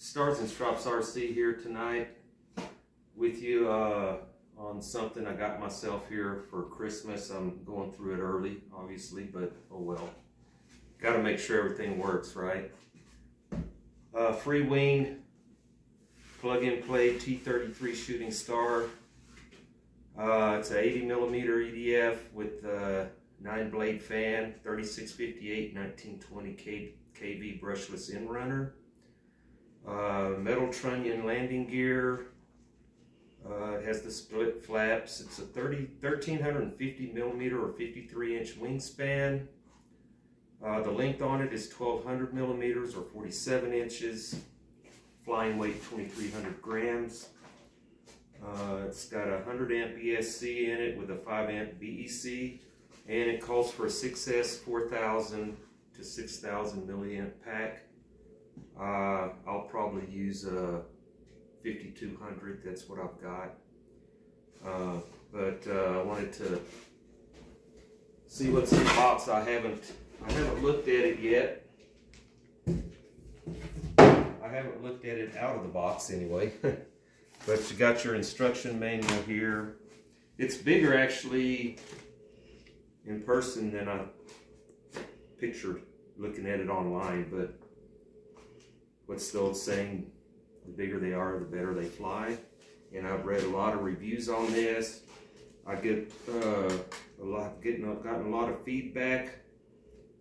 Stars and Stripes RC here tonight with you on something I got myself here for Christmas. I'm going through it early, obviously, but oh well. Got to make sure everything works, right? Freewing plug-and-play T-33 shooting star. It's an 80mm EDF with a 9-blade fan, 3658 1920 kV brushless in-runner. Metal trunnion landing gear. It has the split flaps. It's a 1350mm or 53-inch wingspan. The length on it is 1200mm or 47 inches. Flying weight 2300 grams. It's got a 100 amp ESC in it with a 5 amp BEC, and it calls for a 6S 4000 to 6000 milliamp pack. I'll probably use a 5200. That's what I've got. But I wanted to see what's in the box. I haven't looked at it yet. I haven't looked at it out of the box anyway. But you got your instruction manual here. It's bigger actually in person than I pictured looking at it online, but what's still saying, the bigger they are, the better they fly. And I've read a lot of reviews on this. I get gotten a lot of feedback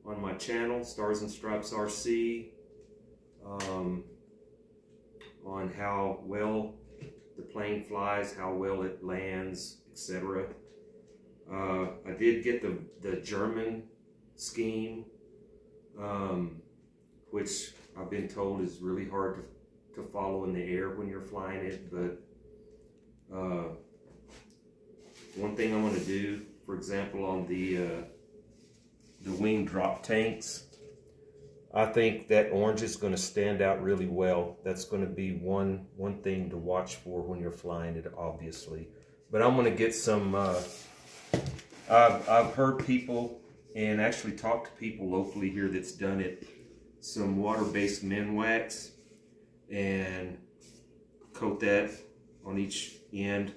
on my channel, Stars and Stripes RC, on how well the plane flies, how well it lands, etc. I did get the German scheme, which I've been told is really hard to follow in the air when you're flying it. But one thing I want to do, for example, on the wing drop tanks, I think that orange is going to stand out really well. That's going to be one thing to watch for when you're flying it, obviously. But I'm going to get some. I've heard people and actually talked to people locally here that's done it. Some water-based Minwax, and coat that on each end,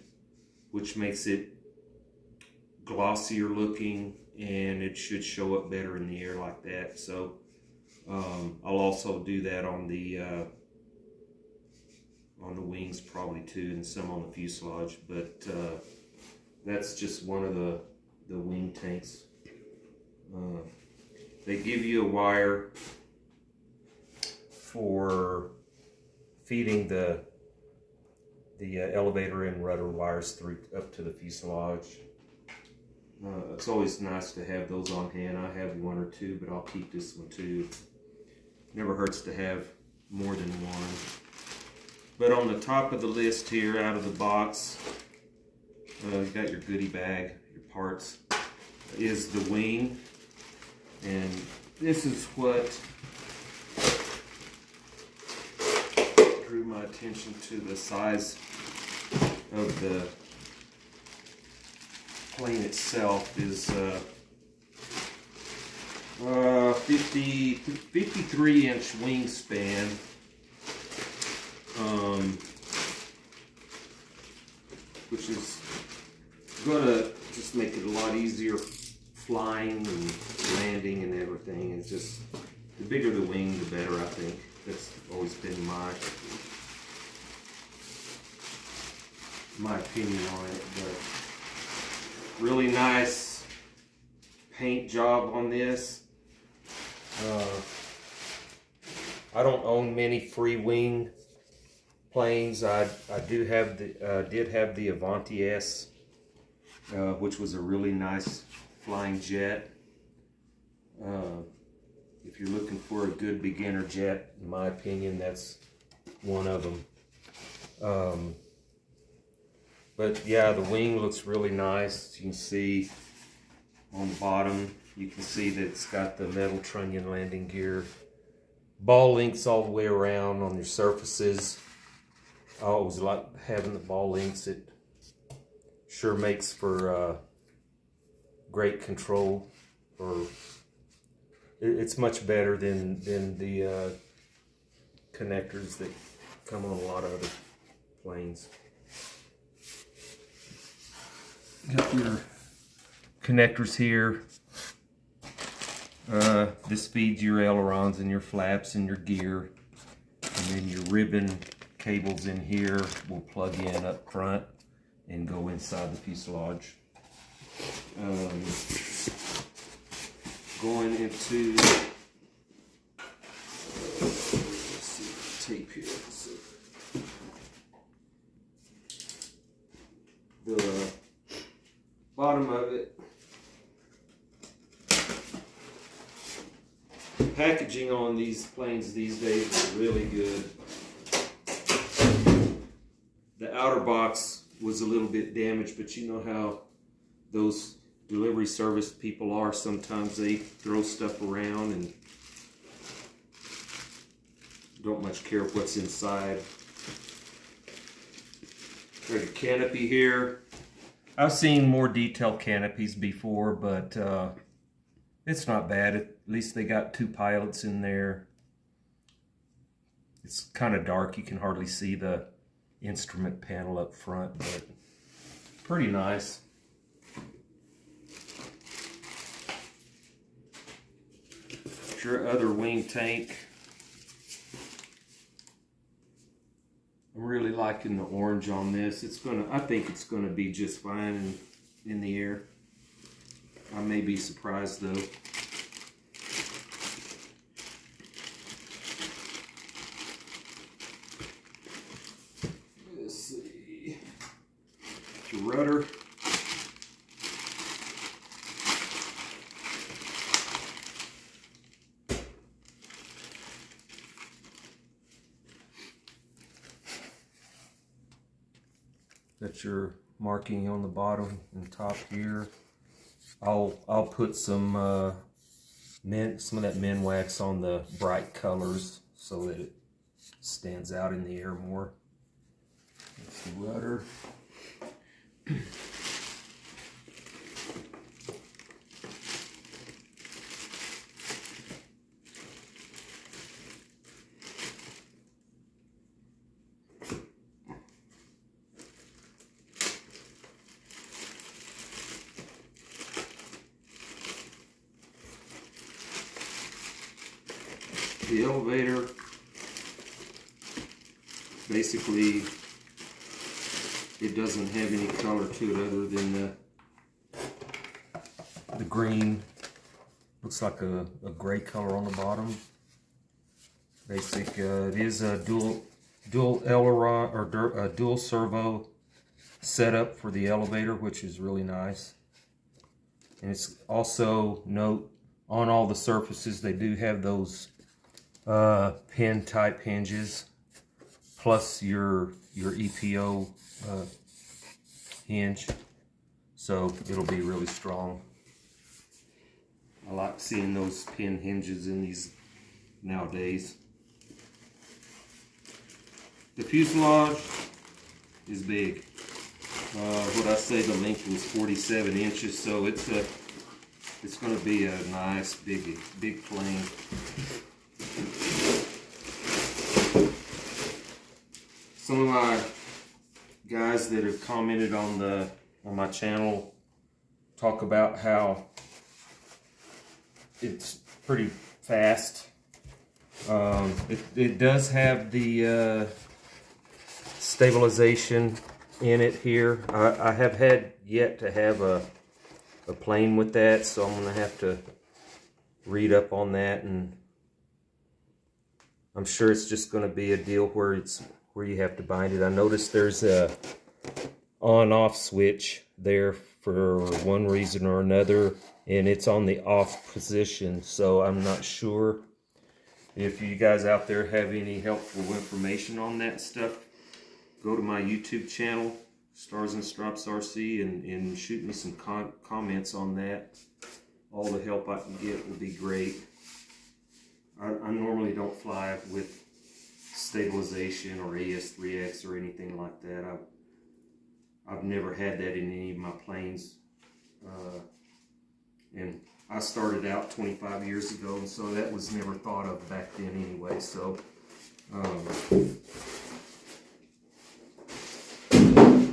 which makes it glossier looking, and it should show up better in the air like that. So I'll also do that on the wings probably too, and some on the fuselage. But that's just one of the wing tanks. They give you a wire for feeding the elevator and rudder wires through up to the fuselage. It's always nice to have those on hand. I have one or two, but I'll keep this one too. Never hurts to have more than one. But on the top of the list here, out of the box, you got your goodie bag, your parts, is the wing. And this is what drew my attention to the size of the plane itself. Is 53-inch wingspan, which is gonna just make it a lot easier flying and landing and everything. It's just, the bigger the wing, the better, I think. That's always been my opinion on it. But really nice paint job on this. I don't own many Freewing planes. I did have the Avanti S, which was a really nice flying jet. If you're looking for a good beginner jet, in my opinion, that's one of them. But yeah, the wing looks really nice. You can see on the bottom, you can see that it's got the metal trunnion landing gear. Ball links all the way around on your surfaces. I always like having the ball links. It sure makes for great control. It's much better than the connectors that come on a lot of other planes. Got your connectors here. This feeds your ailerons and your flaps and your gear. And then your ribbon cables in here will plug in up front and go inside the fuselage. Going into let's see, tape here. So the bottom of it, the packaging on these planes these days is really good. The outer box was a little bit damaged, but you know how those delivery service people are. Sometimes they throw stuff around and don't much care what's inside. There's a canopy here. I've seen more detailed canopies before, but it's not bad. At least they got 2 pilots in there. It's kind of dark. You can hardly see the instrument panel up front, but pretty nice. Your other wing tank. I'm really liking the orange on this. I think it's gonna be just fine in the air. I may be surprised though. Let's see. Your rudder. That's your marking on the bottom and top here. I'll put some of that men wax on the bright colors so that it stands out in the air more. That's the rudder. The elevator, basically, it doesn't have any color to it other than the green. Looks like a gray color on the bottom. It is a dual aileron or dual servo setup for the elevator, which is really nice. And it's also, note, on all the surfaces they do have those pin type hinges, plus your EPO hinge, so it'll be really strong. I like seeing those pin hinges in these nowadays. The fuselage is big. What I say, the length was 47 inches, so it's going to be a nice big plane. Some of my guys that have commented on my channel talk about how it's pretty fast. It does have the stabilization in it here. I have had yet to have a plane with that, so I'm gonna have to read up on that, and I'm sure it's just gonna be a deal where you have to bind it. I noticed there's a on-off switch there for one reason or another, and it's on the off position, so I'm not sure. If you guys out there have any helpful information on that stuff, go to my YouTube channel, Stars and Stripes RC, and shoot me some comments on that. All the help I can get will be great. I normally don't fly with stabilization or AS3X or anything like that. I've never had that in any of my planes. And I started out 25 years ago, and so that was never thought of back then anyway. So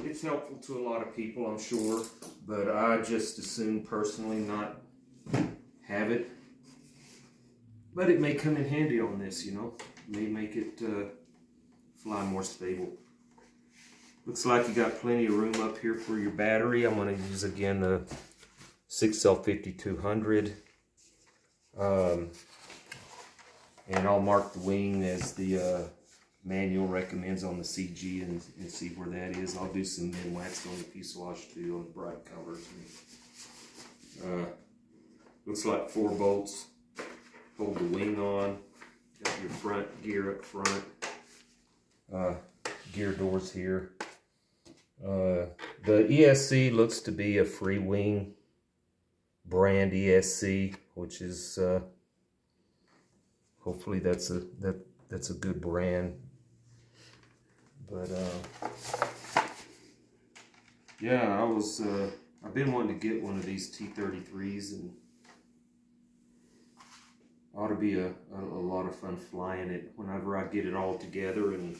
It's helpful to a lot of people, I'm sure, but I just assume personally not have it. But it may come in handy on this, you know. May make it fly more stable. Looks like you got plenty of room up here for your battery. I'm going to use again the 6L5200. And I'll mark the wing as the manual recommends on the CG and see where that is. I'll do some min wax on the fuselage too on the bright colors. Looks like 4 bolts hold the wing on. Got your front gear up front. Gear doors here. The ESC looks to be a Freewing brand ESC, which is hopefully that's a good brand. But yeah, I've been wanting to get one of these T-33s, and ought to be a lot of fun flying it. Whenever I get it all together and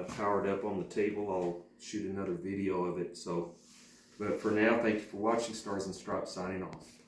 powered up on the table, I'll shoot another video of it. So, but for now, thank you for watching. Stars and Stripes signing off.